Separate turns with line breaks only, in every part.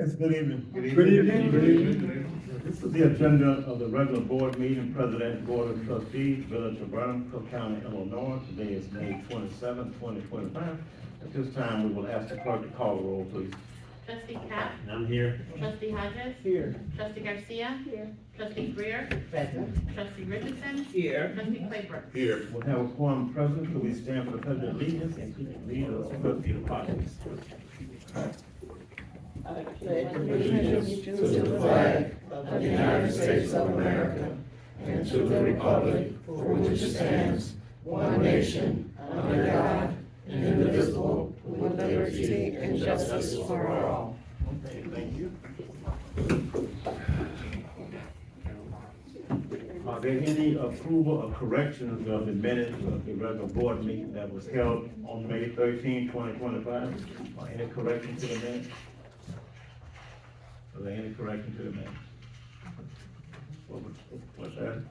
Yes, good evening.
Good evening.
Good evening. This is the agenda of the regular board meeting, President, Board of Trustees, Village of Burnham, Cook County, Illinois. Today is May 27th, 2025. At this time, we will ask the clerk to call the roll, please.
Trustee Cap?
I'm here.
Trustee Hodges?
Here.
Trustee Garcia? Here. Trustee Greer?
Present.
Trustee Richardson?
Here.
Trustee Claybrook?
Here. We'll have a quorum present. Could we stand for the pledge of allegiance? Lead us, trustee Hodges.
I pledge allegiance to the flag of the United States of America and to the republic for which it stands, one nation, under God, indivisible, with liberty and justice for all.
Okay, thank you. Are there any approval of corrections of the minutes of the regular board meeting that was held on May 13, 2025? Or any correction to the minutes? Are there any correction to the minutes? What's that?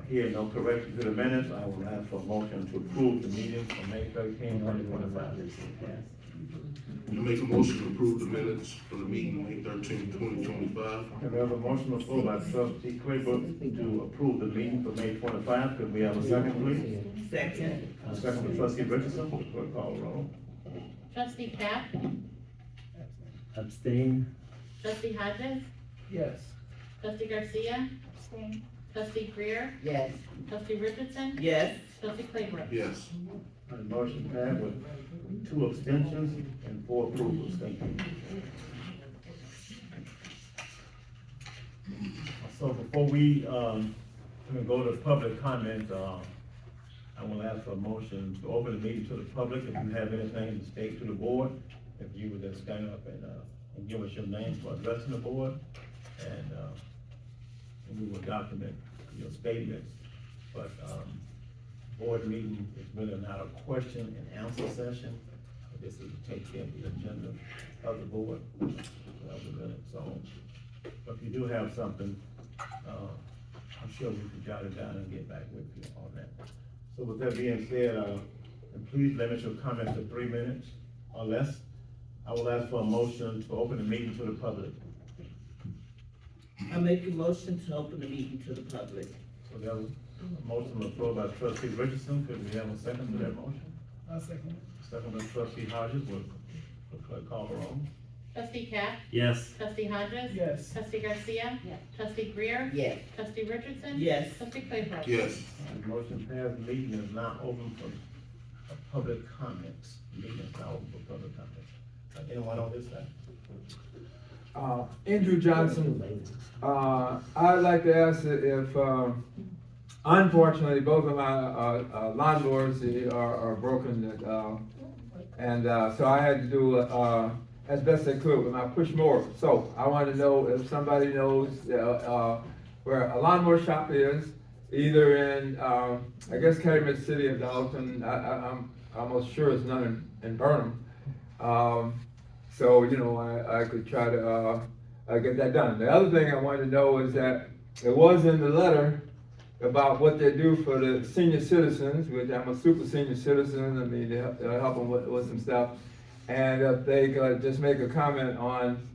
Here, no correction to the minutes. I will ask for a motion to approve the meeting for May 13, 2025.
I make a motion to approve the minutes for the meeting May 13, 2025.
We have a motion on the floor by trustee Claybrook to approve the meeting for May 25. Could we have a second, please?
Second.
A second for trustee Richardson. Clerk call the roll.
Trustee Cap?
Abstain.
Trustee Hodges?
Yes.
Trustee Garcia? Trustee Greer?
Yes.
Trustee Richardson?
Yes.
Trustee Claybrook?
Yes.
The motion passed with 2 abstentions and 4 approvals. Thank you. So before we go to public comment, I will ask for a motion to open the meeting to the public. If you have anything to state to the board, if you would just stand up and give us your name for addressing the board, and we will document your statements. But board meeting is really not a question and answer session. This is to take care of the agenda of the board of the minute. So, but if you do have something, I'm sure we can jot it down and get back with you on that. So with that being said, and please limit your comments to 3 minutes or less. I will ask for a motion to open the meeting to the public.
I make a motion to open the meeting to the public.
So there was a motion on the floor by trustee Richardson. Could we have a second to that motion?
I'll second.
Second by trustee Hodges. Will clerk call the roll?
Trustee Cap?
Yes.
Trustee Hodges?
Yes.
Trustee Garcia? Yes. Trustee Greer?
Yes.
Trustee Richardson?
Yes.
Trustee Claybrook?
Yes.
The motion passed. The meeting is now open for public comments. The meeting is now open for public comments. Anyone on this side?
Andrew Johnson, I'd like to ask if, unfortunately, both of my lawnmowers are broken, so I had to do as best I could with my push mower. So I want to know if somebody knows where a lawnmower shop is, either in, I guess, Calumet City or Dalton. I'm almost sure it's none in Burnham. So, you know, I could try to get that done. The other thing I wanted to know is that it was in the letter about what they do for the senior citizens, which I'm a super senior citizen. I mean, they help them with some stuff. And if they could just make a comment on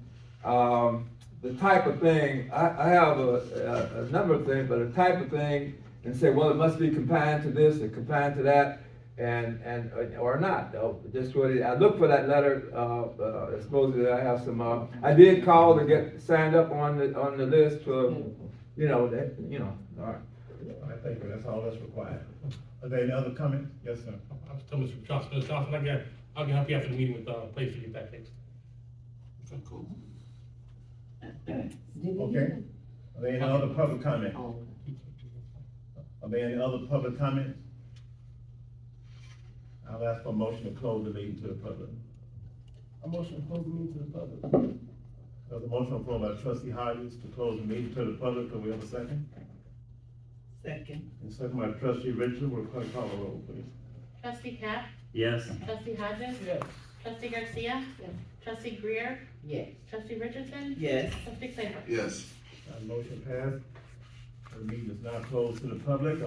the type of thing, I have a number of things, but a type of thing, and say, well, it must be confined to this or confined to that. And or not, though. Just what I look for that letter. Supposedly I have some. I did call to get signed up on the list for, All right.
All right, thank you. That's all that's required. Are there any other comments? Yes, sir.
I was telling Mr. Johnson, I can help you after the meeting with place to get that fixed.
Okay, cool.
Okay. Are there any other public comments? Are there any other public comments? I'll ask for a motion to close the meeting to the public.
A motion to close the meeting to the public.
There's a motion on the floor by trustee Hodges to close the meeting to the public. Could we have a second?
Second.
And second by trustee Richardson. Will clerk call the roll, please?
Trustee Cap?
Yes.
Trustee Hodges?
Yes.
Trustee Garcia? Yes. Trustee Greer?
Yes.
Trustee Richardson?
Yes.
Trustee Claybrook?
Yes.
Motion passed. The meeting is now closed to the public.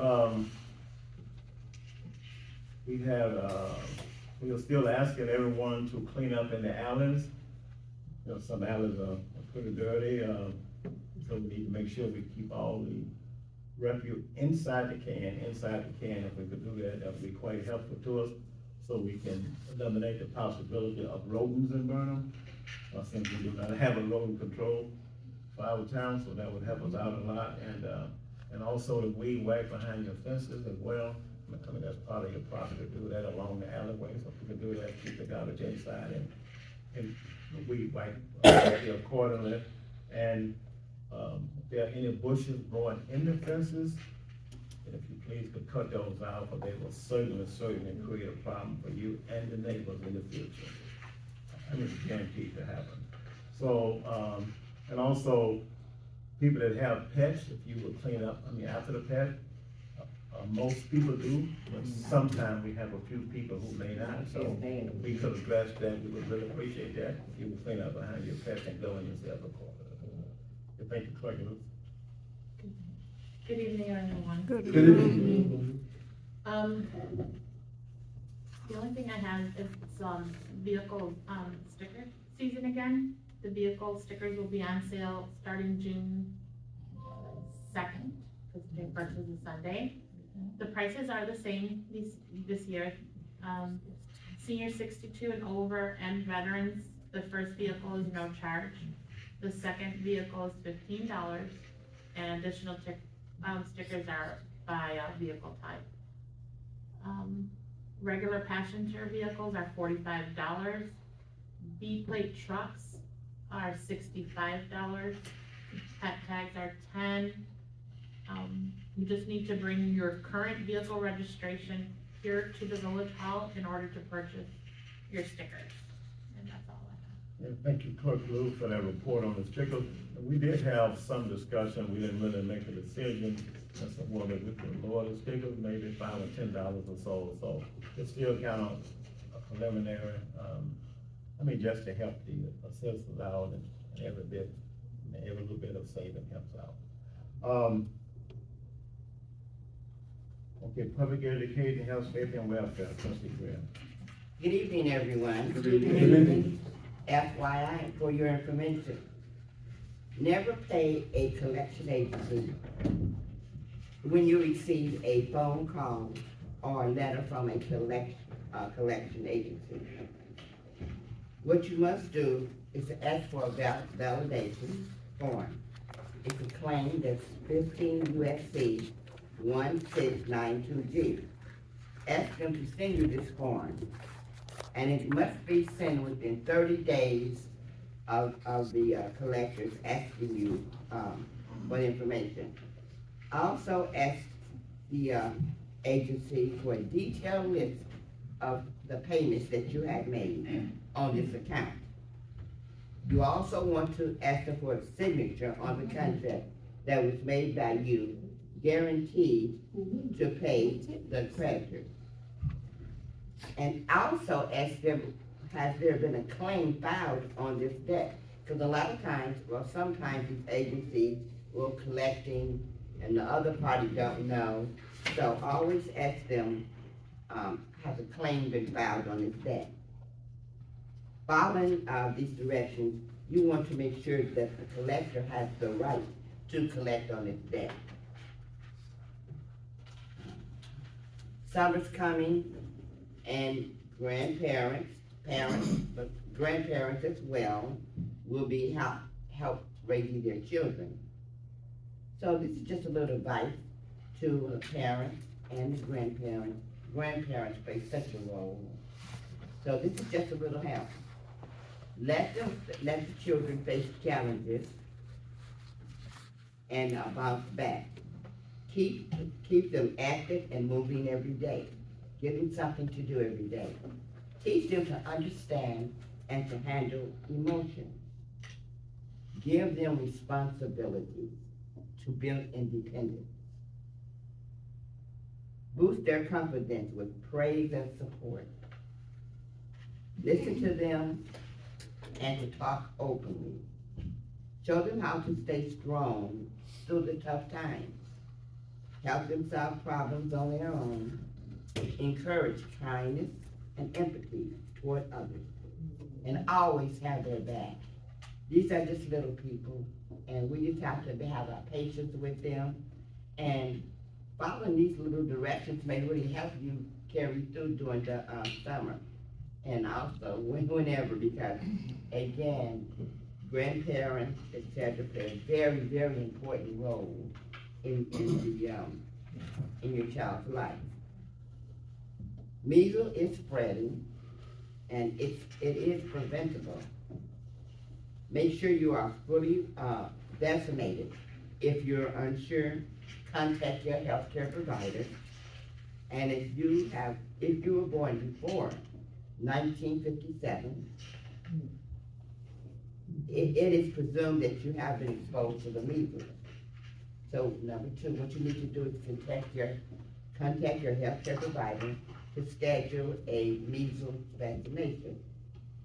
We are still asking everyone to clean up in the alleys. You know, some alleys are pretty dirty, so we need to make sure we keep all the refuse inside the can. If we could do that, that would be quite helpful to us, so we can eliminate the possibility of rodents in Burnham. Since we do not have a rodent control for our town, so that would help us out a lot, and also the weed whack behind your fences as well. I mean, that's part of your property to do that along the alleyways, so if we can do that, keep the garbage inside and the weed whack accordingly. And, if there are any bushes growing in the fences, if you please could cut those out, but they will certainly create a problem for you and the neighbors in the future. I mean, it's guaranteed to happen. So, and also, people that have pets, if you would clean up, after the pet, most people do, but sometimes we have a few people who may not, so if we could address that, we would really appreciate that. If you would clean up behind your pet and go in yourself, of course. Thank you, Clerk.
Good evening, everyone.
Good
evening.
The only thing I have is, vehicle, sticker season again. The vehicle stickers will be on sale starting June 2nd, because June 1st is a Sunday. The prices are the same this year. Senior 62 and over and veterans, the first vehicle is no charge. The second vehicle is $15, and additional stickers are by vehicle type. Regular passenger vehicles are $45. B-plate trucks are $65. Pet tags are $10. You just need to bring your current vehicle registration here to the village hall in order to purchase your stickers. And that's all I have.
Yeah, thank you, Clerk Lou, for that report on the stickers. We did have some discussion, we didn't really make a decision, that's one that we could lower the stickers, maybe $5 or $10 or so it's still kind of a preliminary, just to help the citizens out, and every little bit of saving helps out. Okay, public education, health, safety, and welfare, Trustee Graham.
Good evening, everyone.
Good evening.
FYI, for your information, never pay a collection agency when you receive a phone call or a letter from a collection agency. What you must do is to ask for a validation form. It's a claim that's 15 USC 1692G. Ask them to send you this form, and it must be sent within 30 days of the collectors asking you for information. Also ask the agency for a detailed list of the payments that you have made on this account. You also want to ask them for a signature on the contract that was made by you, guaranteed to pay the creditors. And also ask them, has there been a claim filed on this debt? Because a lot of times, well, sometimes these agencies will collecting and the other party don't know. So always ask them, has a claim been filed on this debt? Following these directions, you want to make sure that the collector has the right to collect on this debt. Summer's coming, and grandparents, parents, but grandparents as well, will be help raising their children. So this is just a little advice to the parents and the grandparents. Grandparents play such a role. So this is just a little help. Let the children face challenges and bounce back. Keep them active and moving every day. Give them something to do every day. Teach them to understand and to handle emotions. Give them responsibilities to build independence. Boost their confidence with praise and support. Listen to them and to talk openly. Show them how to stay strong through the tough times. Help them solve problems on their own. Encourage kindness and empathy toward others. And always have their back. These are just little people, and we just have to have our patience with them. And following these little directions may really help you carry through during the, summer. And also whenever, because again, grandparents, et cetera, play a very, very important role in your child's life. Measles is spreading, and it is preventable. Make sure you are fully vaccinated. If you're unsure, contact your healthcare provider. And if you were born before 1957, it is presumed that you have been exposed to the measles. So number two, what you need to do is contact your healthcare provider to schedule a measles vaccination.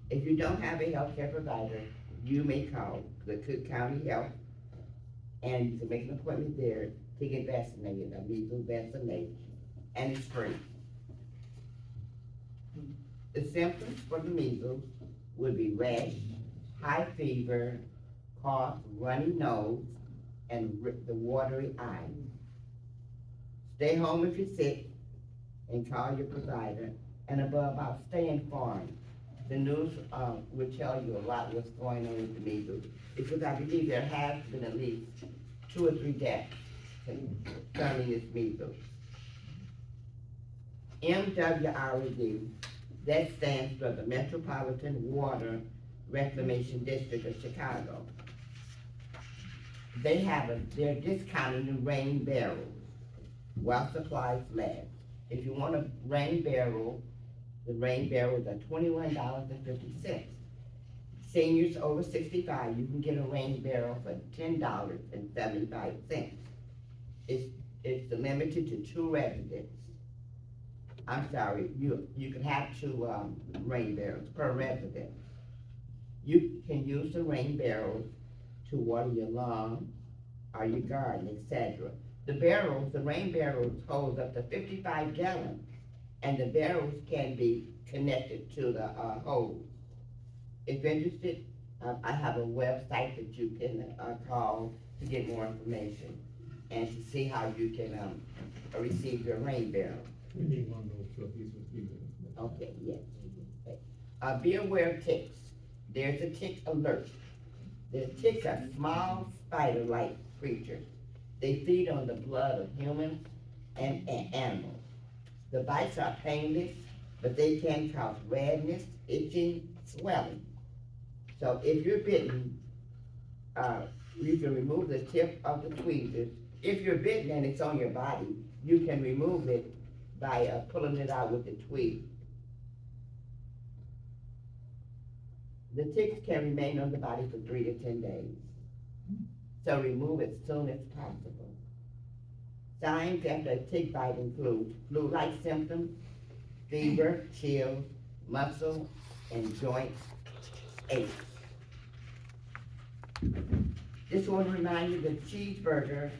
If you don't have a healthcare provider, you may call the Cook County Health, and you can make an appointment there to get vaccinated, a measles vaccination, and it's free. The symptoms for the measles would be rash, high fever, cough, runny nose, and the watery eye. Stay home if you're sick and call your provider, and above all, stay informed. The news will tell you a lot what's going on with the measles, because I believe there has been at least 2 or 3 deaths concerning this measles. MWRD, that stands for the Metropolitan Water Reclamation District of Chicago. They're discounting the rain barrels while supplies last. If you want a rain barrel, the rain barrels are $21.50. Seniors over 65, you can get a rain barrel for $10.75. It's limited to 2 residents. I'm sorry, you can have 2 rain barrels per resident. You can use the rain barrels to water your lawn or your garden, etc. The rain barrels hold up to 55 gallons, and the barrels can be connected to the hose. If interested, I have a website that you can call to get more information and to see how you can receive your rain barrel.
We need one of those trophies with you.
Okay, yes. Okay. Be aware of ticks. There's a tick alert. The ticks are small spider-like creatures. They feed on the blood of humans and animals. The bites are painless, but they can cause redness, itching, swelling. So if you're bitten, you can remove the tip of the tweezers. If you're bitten and it's on your body, you can remove it by pulling it out with the tweed. The ticks can remain on the body for 3 to 10 days. So remove it as soon as possible. Signs after a tick bite include flu-like symptoms, fever, chills, muscle and joint aches. Just want to remind you that cheeseburger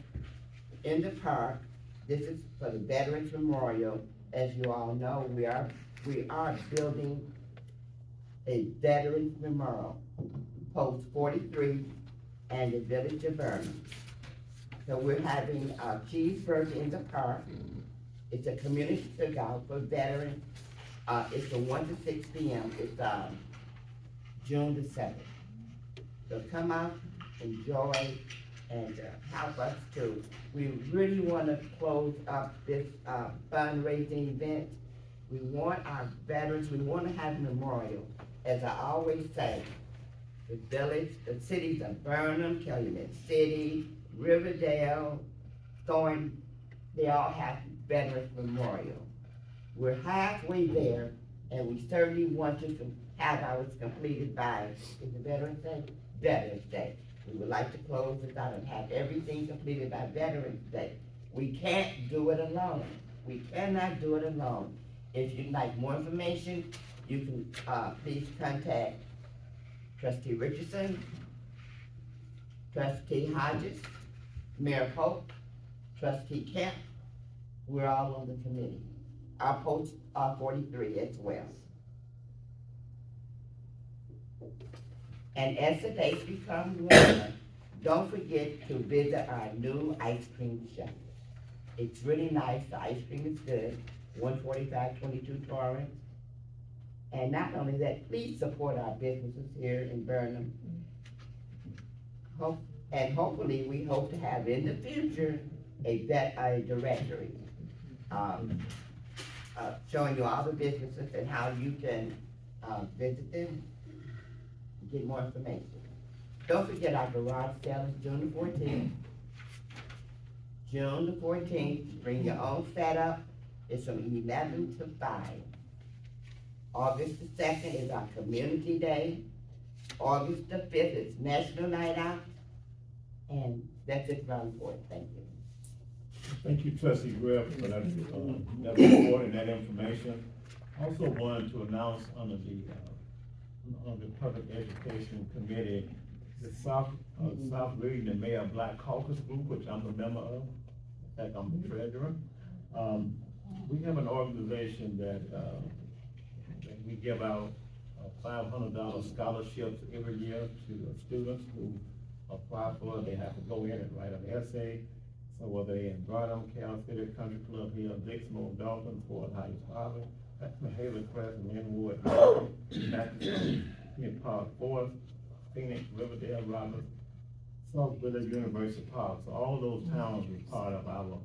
in the park, this is for the Veterans Memorial. As you all know, we are building a Veterans Memorial, Post 43 and the village of Burnham. So we're having a cheeseburger in the park. It's a community cookout for veterans. It's from 1 to 6 p.m. It's June the 7th. So come out, enjoy, and help us too. We really want to close up this fundraising event. We want our veterans, we want to have a memorial. As I always say, the cities of Burnham, Calumet City, Riverdale, Thornton, they all have Veterans Memorial. We're halfway there, and we certainly want to have ours completed by, is it Veterans Day? Veterans Day. We would like to close this out and have everything completed by Veterans Day. We can't do it alone. We cannot do it alone. If you'd like more information, you can please contact Trustee Richardson, Trustee Hodges, Mayor Pope, Trustee Kemp. We're all on the committee. Our posts are 43 as well. And as the days become warmer, don't forget to visit our new ice cream shop. It's really nice, the ice cream is good, 14522 Torrance. And not only that, please support our businesses here in Burnham. And hopefully, we hope to have in the future a directory, showing you all the businesses and how you can, visit them, and get more information. Don't forget our garage sale is June the 14th. June the 14th, bring your own setup, it's from 11 to 5. August the 2nd is our community day. August the 5th is National Night Out. And that's it for our report, thank you.
Thank you, trustee Greer, for that report and that information. Also wanted to announce under the Public Education Committee, the South Region and Mayor Black Caucus Group, which I'm a member of. In fact, I'm the treasurer. We have an organization that we give out $500 scholarships every year to students who apply for it. They have to go in and write an essay. So whether they're in Burnham, Cal City, Country Club Hill, Dixmoor, Dalton, Fort Heights, Harvey, Haley Crescent, Linwood, Park Forest, Phoenix, Riverdale, Roberts, South Village, University Park. So all those towns are part of our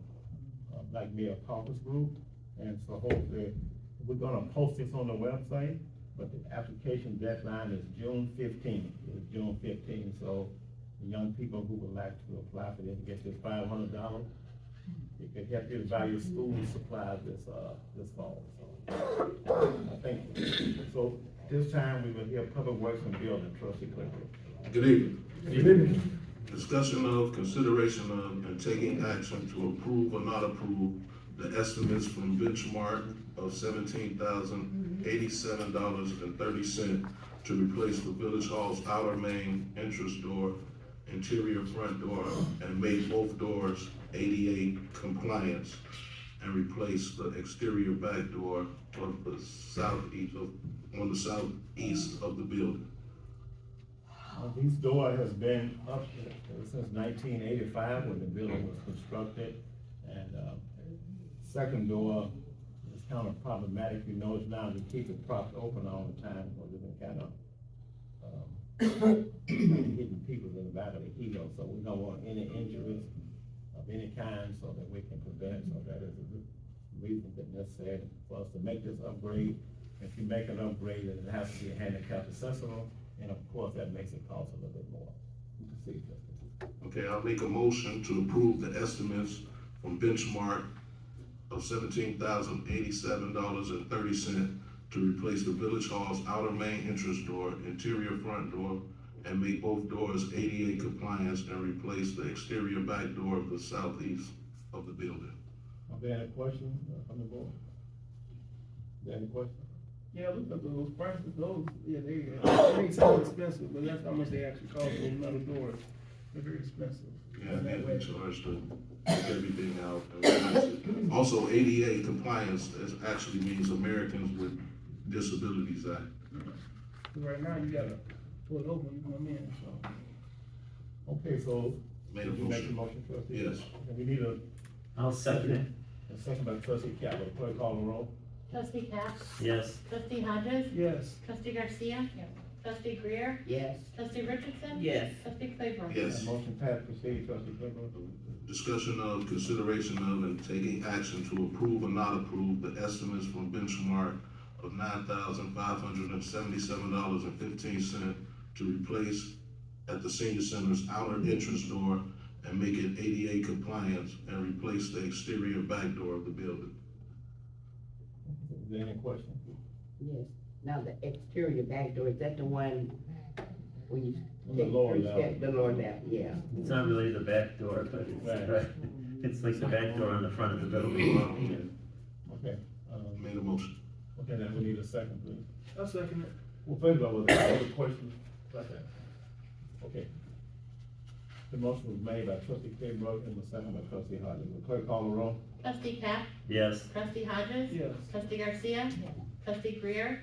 Black Mayor Caucus Group. And so hopefully, we're gonna post this on the website, but the application deadline is June 15th. It's June 15th, so the young people who would like to apply for this, get this $500, it could help you to buy your school supplies this fall, so. Thank you. So this time, we will hear Public Works and Building, trustee Clifford.
Good evening.
Good evening.
Discussion of, consideration of, and taking action to approve or not approve the estimates from Benchmark of $17,087.30 to replace the Village Hall's outer main entrance door, interior front door, and make both doors ADA compliance, and replace the exterior back door on the southeast of the building.
This door has been up since 1985 when the building was constructed, and second door is kind of problematic. You notice now we keep it propped open all the time because it's been kind of hitting people in the back of the heel, so we don't want any injuries of any kind so that we can prevent, so that is a reason that necessary for us to make this upgrade. If you make an upgrade, then it has to be handicap accessible, and of course, that makes it cost a little bit more. You can see, Justice.
Okay, I'll make a motion to approve the estimates from Benchmark of $17,087.30 to replace the Village Hall's outer main entrance door, interior front door, and make both doors ADA compliance, and replace the exterior back door of the southeast of the building.
Are there any questions from the board? Is there any questions?
Yeah, look at those prices, they ain't so expensive, but that's how much they actually cost, those metal doors, they're very expensive.
Yeah, they charge to take everything out and replace it. Also, ADA compliance actually means Americans with Disabilities Act.
Cause right now, you gotta pull it open, you come in, so.
Okay, so.
Made a
did you make the
motion.
motion, trustee?
Yes.
And we need
I'll second it.
a second by trustee Capler. Clerk call the roll.
Trustee Cap?
Yes.
Trustee Hodges?
Yes.
Trustee Garcia? Trustee Greer?
Yes.
Trustee Richardson?
Yes.
Trustee Claybrook?
Yes.
Motion passed, proceed, trustee Clifford.
Discussion of, consideration of, and taking action to approve or not approve the estimates from Benchmark of $9,577.15 to replace at the senior center's outer entrance door and make it ADA compliance, and replace the exterior back door of the building.
Is there any questions?
Yes. Now, the exterior back door, is that the one when you
On the
take
lower
three
level.
steps, the lower level, yeah.
It's not really the back door, but
Right.
it's like the back door on the front of the building.
Okay,
Made a motion.
okay, then we need a second, please.
I'll second it.
Well, first of all, was there any questions? Okay. The motion was made by trustee Claybrook and was seconded by trustee Hodges. Will clerk call the roll?
Trustee Cap?
Yes.
Trustee Hodges?
Yes.
Trustee Garcia? Trustee Greer?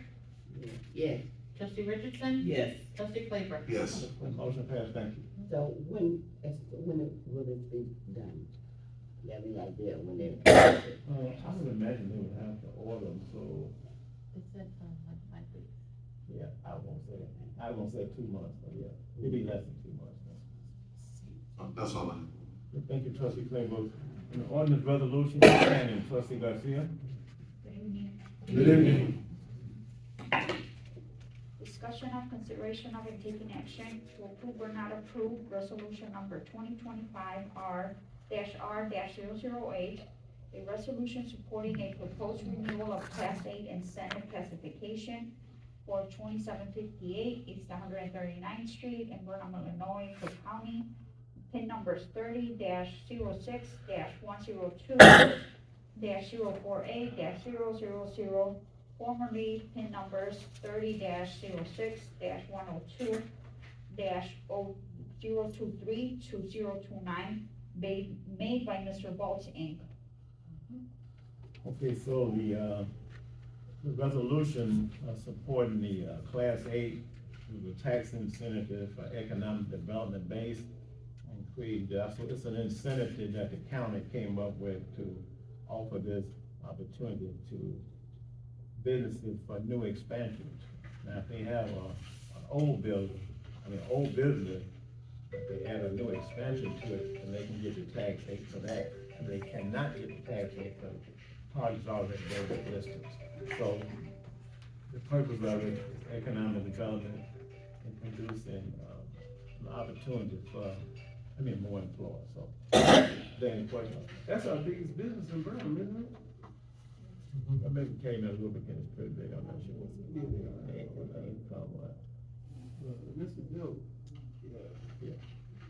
Yes.
Trustee Richardson?
Yes.
Trustee Claybrook?
Yes.
Motion passed, thank you.
So when will this be done? You have any idea when they?
I would imagine they would have to order them, so,
They said, like 5 weeks.
yeah, I won't say 2 months, but yeah, it'll be less than 2 months.
That's all I have.
Thank you, trustee Claybrook. An ordinance resolution, planning, trustee Garcia.
Good evening.
Discussion of consideration of and taking action to approve or not approve resolution number 2025R-R-008, a resolution supporting a proposed renewal of Class 8 incentive classification for 2758 East 139th Street in Burnham, Illinois, Cook County. PIN numbers 30-06-102-048-000, formerly PIN numbers 30-06-102-023-2029, made by Mr. Baltz Inc.
Okay, so the resolution supporting the Class 8 through the tax incentive for economic development base and create, so it's an incentive that the county came up with to offer this opportunity to businesses for new expansions. Now, if they have an old building, old business, but they add a new expansion to it, and they can get the tax rate for that, and they cannot get the tax rate for projects already there with listings. So, the purpose of it is economic development and producing, an opportunity for, more employees, so. Any questions?
That's our biggest business in Burnham, isn't it?
I maybe came in a little bit, it's pretty big, I'm not sure what's the income,
Mr. Bill,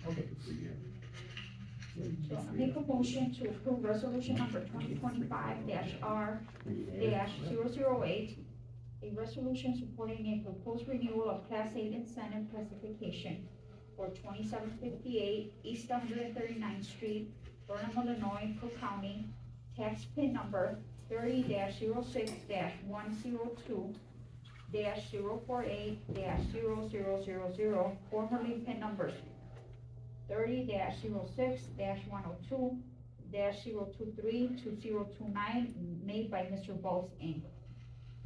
okay.
So I make a motion to approve resolution number 2025-R-008, a resolution supporting a proposed renewal of Class 8 incentive classification for 2758 East 139th Street, Burnham, Illinois, Cook County, tax PIN number 30-06-102-048-0000, formerly PIN numbers 30-06-102-023-2029, made by Mr. Baltz Inc.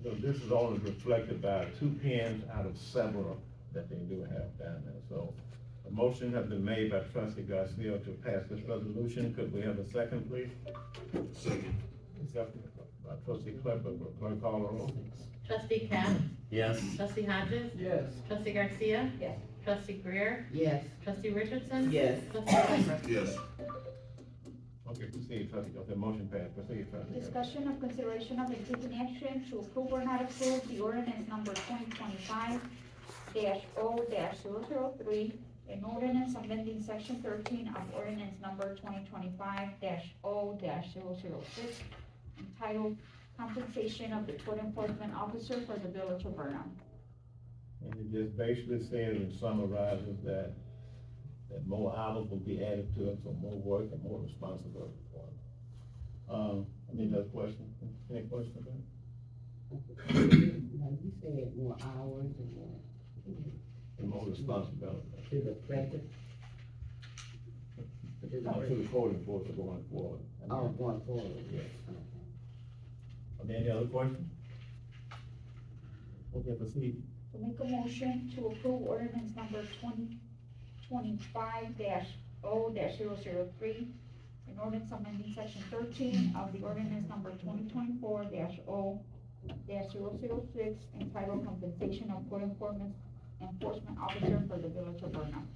So this is only reflected by 2 pins out of several that they do have down there, so. A motion has been made by trustee Garcia to pass this resolution, could we have a second, please?
Second.
Second by trustee Claybrook, will clerk call the roll?
Trustee Cap?
Yes.
Trustee Hodges?
yes.
Trustee Garcia?
Yes.
Trustee Greer?
Yes.
Trustee Richardson?
Yes.
Trustee Claybrook?
Yes.
Okay, proceed, trustee Garcia, motion passed, proceed, trustee.
Discussion of consideration of and taking action to approve or not approve the ordinance number 2025-0-003, an ordinance amending section 13 of ordinance number 2025-0-006, entitled Compensation of the Code Enforcement Officer for the Village of Burnham.
And it just basically says and summarizes that more hours will be added to it, so more work and more responsibility for it. Any other questions? Any questions about it?
Now, you said more hours and more.
And more responsibility.
To the present.
To the code enforcement going forward.
Oh, going forward.
Yes. Are there any other questions? Okay, proceed.
To make a motion to approve ordinance number 2025-0-003, an ordinance amending section 13 of the ordinance number 2024-0-006, entitled Compensation of Code Enforcement Officer for the Village of Burnham.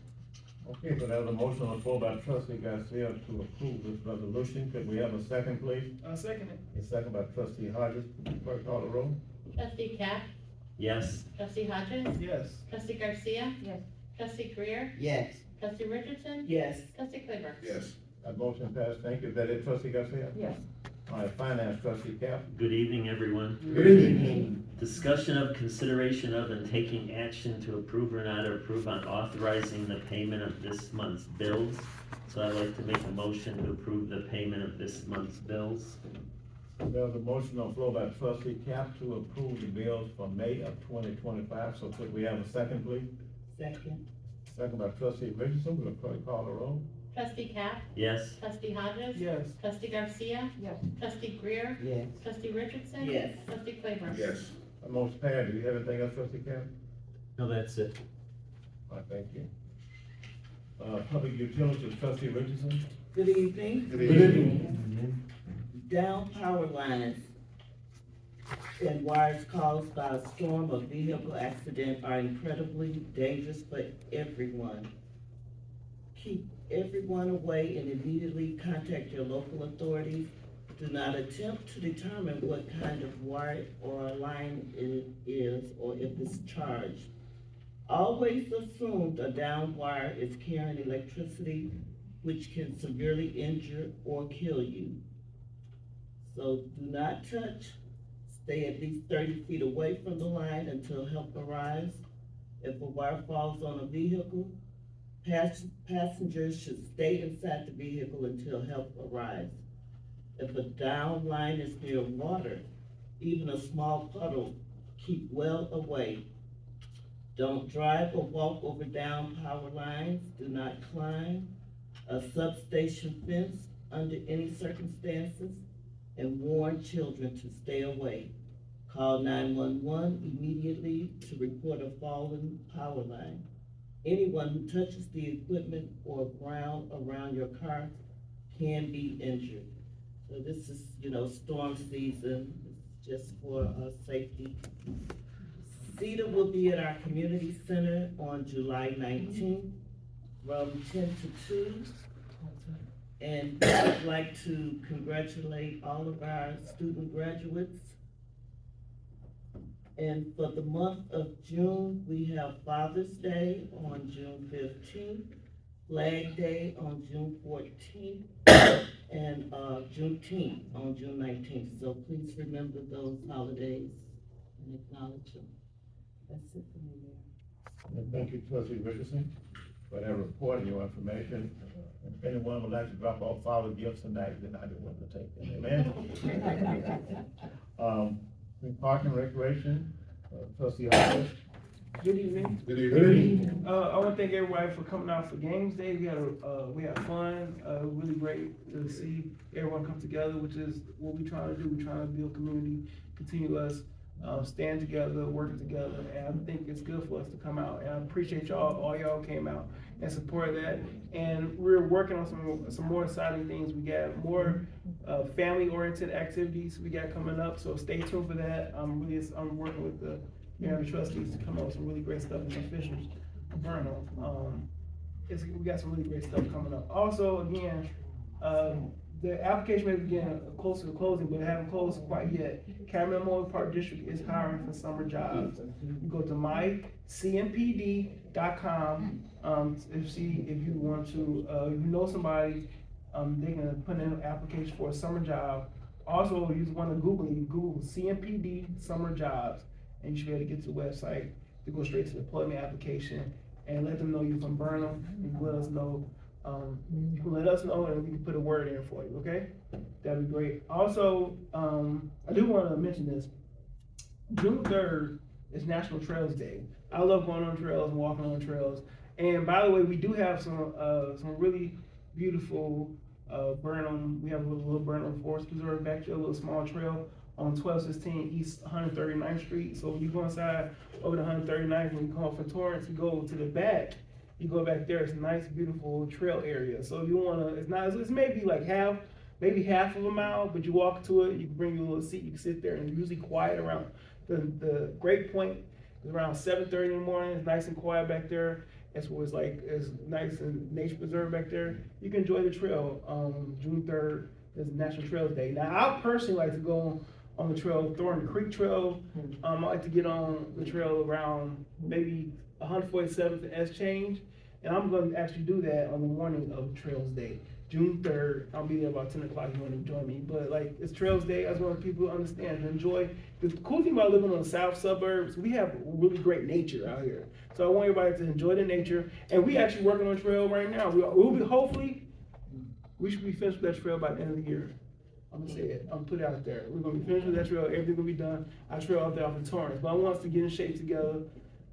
Okay, so there's a motion on the floor by trustee Garcia to approve this resolution. Could we have a second, please?
Second it.
A second by trustee Hodges. Clerk call the roll.
Trustee Cap?
Yes.
Trustee Hodges?
Yes.
Trustee Garcia?
Yes.
Trustee Greer?
Yes.
Trustee Richardson?
Yes.
Trustee Claybrook?
Yes.
That motion passed. Thank you. Is that it, trustee Garcia?
Yes.
All right, finance, trustee Cap.
Good evening, everyone.
Good evening.
Discussion of, consideration of, and taking action to approve or not approve on authorizing the payment of this month's bills. So I'd like to make a motion to approve the payment of this month's bills.
There's a motion on the floor by trustee Cap to approve the bills for May of 2025, so could we have a second, please?
Second.
Second by trustee Richardson, will the clerk call the roll?
Trustee Cap?
Yes.
Trustee Hodges?
Yes.
Trustee Garcia?
Yes.
Trustee Greer?
Yes.
Trustee Richardson?
Yes.
Trustee Claybrook?
Yes.
Motion passed. Do you have anything else, trustee Cap?
No, that's it.
All right, thank you. Public utilities, trustee Richardson?
Good evening.
Good evening.
Down power lines and wires caused by a storm or vehicle accident are incredibly dangerous for everyone. Keep everyone away and immediately contact your local authorities. Do not attempt to determine what kind of wire or line it is or if it's charged. Always assume a down wire is carrying electricity, which can severely injure or kill you. So do not touch. Stay at least 30 feet away from the line until help arrives. If a wire falls on a vehicle, passengers should stay inside the vehicle until help arrives. If a down line is near water, even a small puddle, keep well away. Don't drive or walk over down power lines. Do not climb a substation fence under any circumstances, and warn children to stay away. Call 911 immediately to report a fallen power line. Anyone who touches the equipment or ground around your car can be injured. So this is, storm season, it's just for safety. CETA will be at our community center on July 19th from 10 to 2. And I'd like to congratulate all of our student graduates. And for the month of June, we have Father's Day on June 15th, Flag Day on June 14th, and Juneteenth on June 19th. So please remember those holidays and acknowledge them. That's it for me, Mayor.
Thank you, trustee Richardson, for that report and your information. If anyone would like to drop off father gifts tonight, then I do want to take them, amen? Park and Recreation, trustee Hodges.
Good evening.
Good evening.
I want to thank everybody for coming out for Games Day. We had fun. Really great to see everyone come together, which is what we're trying to do. We're trying to build community, continue us stand together, working together, and I think it's good for us to come out. And I appreciate all y'all came out and supported that. And we're working on some more exciting things. We got more family-oriented activities we got coming up, so stay tuned for that. I'm working with the mayor and trustees to come up with some really great stuff and officials for Burnham. We got some really great stuff coming up. Also, again, the application may be getting closer to closing, but it haven't closed quite yet. Cameron Memorial Park District is hiring for summer jobs. You go to mycmpd.com to see if you want to, if you know somebody, they can put in an application for a summer job. Also, if you want to Google it, you Google CMPD summer jobs, and you should be able to get to the website to go straight to the employment application and let them know you're from Burnham, and let us know. You can let us know and we can put a word in for you, okay? That'd be great. Also, I do want to mention this. June 3rd is National Trails Day. I love going on trails and walking on trails. And by the way, we do have some really beautiful Burnham. We have a little Burnham Forest Preserve back there, a little small trail on 1216 East 139th Street. So when you go inside over the 139th, when you come from Torrance, you go to the back. You go back there, it's a nice, beautiful trail area. So if you wanna, it's maybe like half of a mile, but you walk to it, you can bring your little seat, you can sit there, and it's usually quiet around. The great point is around 7:30 in the morning, it's nice and quiet back there. It's nice and nature preserve back there. You can enjoy the trail. June 3rd is National Trails Day. Now, I personally like to go on the trail, Thornton Creek Trail. I like to get on the trail around maybe 147th and S change. And I'm going to actually do that on the morning of Trails Day, June 3rd. I'll be there about 10 o'clock if you want to join me. But it's Trails Day. I just want people to understand and enjoy. The cool thing about living on the south suburbs, we have really great nature out here. So I want everybody to enjoy the nature. And we actually working on a trail right now. We should be finished with that trail by the end of the year. I'm gonna say it, I'm gonna put it out there. We're gonna be finished with that trail, everything will be done. Our trail out there off of Torrance, but I want us to get in shape together.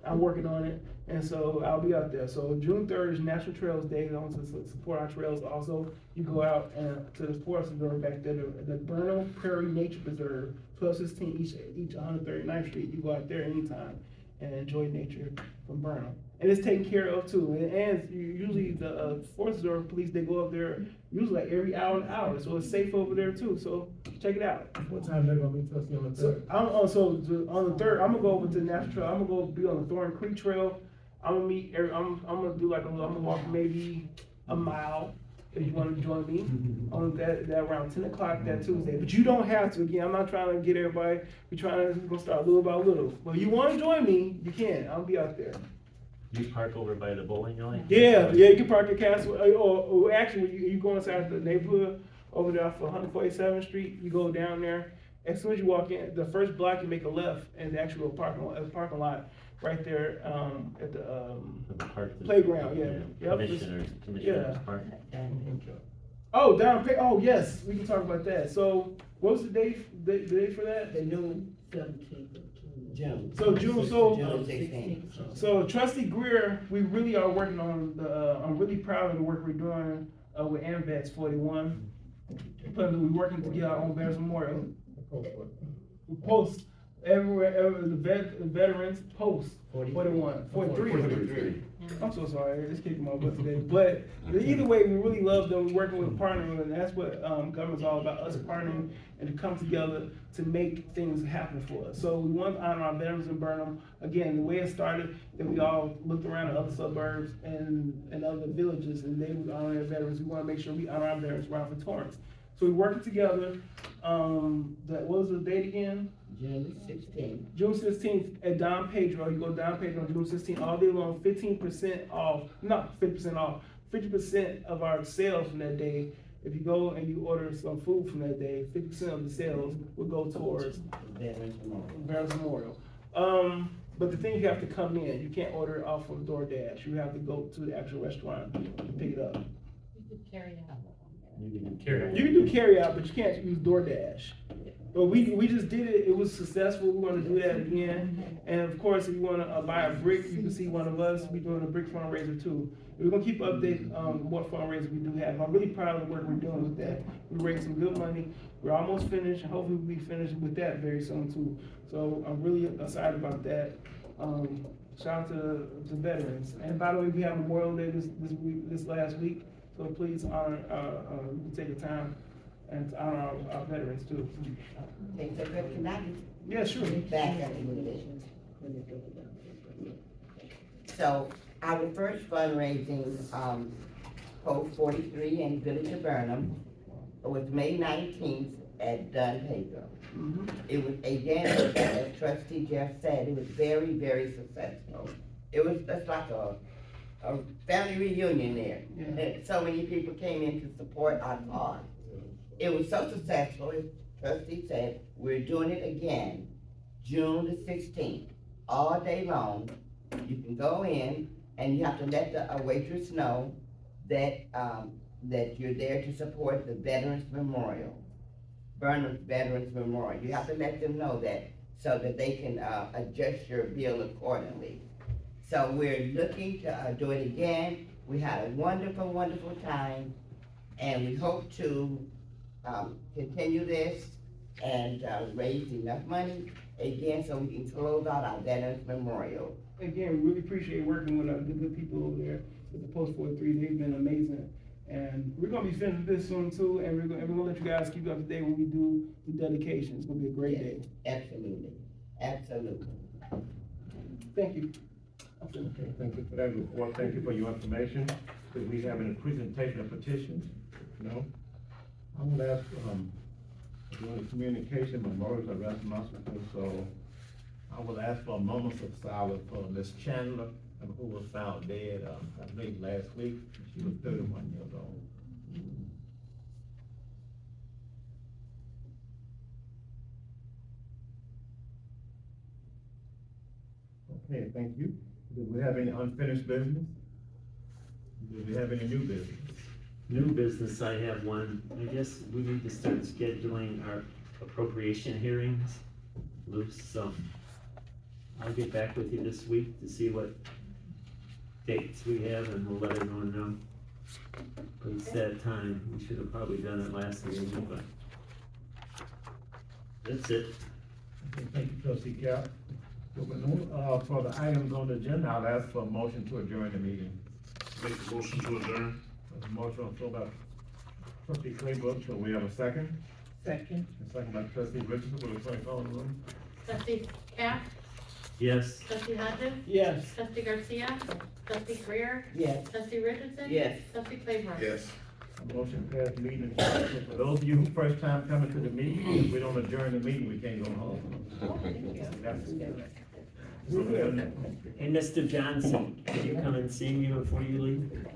I'm working on it, and so I'll be out there. So June 3rd is National Trails Day. I want to support our trails. Also, you go out and to the Forest Reserve back there, the Burnham Prairie Nature Preserve, 1216 each 139th Street. You go out there anytime and enjoy nature from Burnham. And it's taken care of too. And usually the Forest Reserve Police, they go up there usually like every hour and hour, so it's safe over there too. So check it out.
What time they gonna be trustee on the
So
third?
on the 3rd, I'm gonna go over to the National Trail. I'm gonna go be on the Thorn Creek Trail. I'm gonna do like I'm gonna walk maybe a mile. If you wanna join me on that around 10 o'clock that Tuesday, but you don't have to. Again, I'm not trying to get everybody. We're trying to go start little by little. But if you wanna join me, you can. I'll be out there.
You park over by the bowling alley?
Yeah, you can park your castle, or actually, when you go inside the neighborhood, over there for 147th Street, you go down there, as soon as you walk in, the first block, you make a left, and the actual parking lot, right there, at the, playground, yeah. Yep,
Commissioners
yeah.
Park.
Oh, yes, we can talk about that. So, what was the date for that?
The new 17th of June.
So June,
June 16th.
So Trustee Greer, we really are working on I'm really proud of the work we're doing, with AMVETS 41. But we're working to get our own Veterans Memorial. We post everywhere, the veterans post 41, 43. I'm so sorry, it's kicking my butt today. But either way, we really love them. We're working with a partner, and that's what government's all about, us partnering and to come together to make things happen for us. So we want to honor our veterans in Burnham. Again, the way it started, that we all looked around at other suburbs and other villages, and they would honor their veterans. We want to make sure we honor our veterans around for Torrance. So we're working together. What was the date again?
June 16th.
June 16th at Don Pedro. You go to Don Pedro on June 16th all day long, 15% off, not 50% off, 50% of our sales from that day. If you go and you order some food from that day, 50% of the sales will go towards Veterans Memorial. But the thing, you have to come in. You can't order it off from DoorDash. You have to go to the actual restaurant and pick it up.
You could carry it out.
You can do carry out, but you can't use DoorDash. But we just did it. It was successful. We're going to do that again. And of course, if you want to buy a brick, you can see one of us. We're doing a brick fundraiser too. We're going to keep updating what fundraisers we do have. I'm really proud of the work we're doing with that. We raised some good money. We're almost finished, and hopefully we'll be finished with that very soon too. So I'm really excited about that. Shout out to veterans. And by the way, we have Memorial Day this last week. So please honor, take the time and honor our veterans too.
Okay, so good, can I
Yeah, sure.
back up a little bit? So our first fundraising, Post 43 in Village of Burnham was May 19th at Don Pedro. It was, again, as Trustee Jeff said, it was very, very successful. It was just like a family reunion there.
Yeah.
So many people came in to support our cause. It was so successful, as Trustee said, we're doing it again, June the 16th, all day long. You can go in and you have to let the waitress know that, that you're there to support the Veterans Memorial, Burnham Veterans Memorial. You have to let them know that so that they can adjust your bill accordingly. So we're looking to do it again. We had a wonderful, wonderful time, and we hope to continue this and raise enough money again so we can close out our Veterans Memorial.
Again, we really appreciate working with the good people over there with the Post 43. They've been amazing. And we're gonna be finishing this soon too, and we're gonna let you guys keep up to date when we do the dedication. It's gonna be a great day.
Absolutely, absolutely.
Thank you.
Okay, thank you for that report. Thank you for your information. Do we have any presentation of petitions? No? I would ask, during communication, memorials are responsible, so I will ask for a moment of silence for Miss Chandler, who was found dead, I believe last week. She was 31 years old. Okay, thank you. Do we have any unfinished business? Do we have any new business?
New business, I have one. I guess we need to start scheduling our appropriation hearings loose, so I'll get back with you this week to see what dates we have and we'll let everyone know. But it's that time. We should have probably done it last meeting, but that's it.
Okay, thank you, trustee Cap. For the items on the agenda, I'll ask for a motion to adjourn the meeting.
Make a motion to adjourn.
There's a motion on the floor by trustee Claybrook, so we have a second.
Second.
A second by trustee Richardson, will the clerk call the room?
Trustee Cap,
Yes?
trustee Hodges,
Yes.
trustee Garcia, trustee Greer,
Yes.
trustee Richardson.
Yes.
Trustee Claybrook.
Yes.
A motion passed, meeting is, for those of you who first time coming to the meeting, if we don't adjourn the meeting, we can't go home.
Hey, Mr. Johnson, can you come and see me before you leave?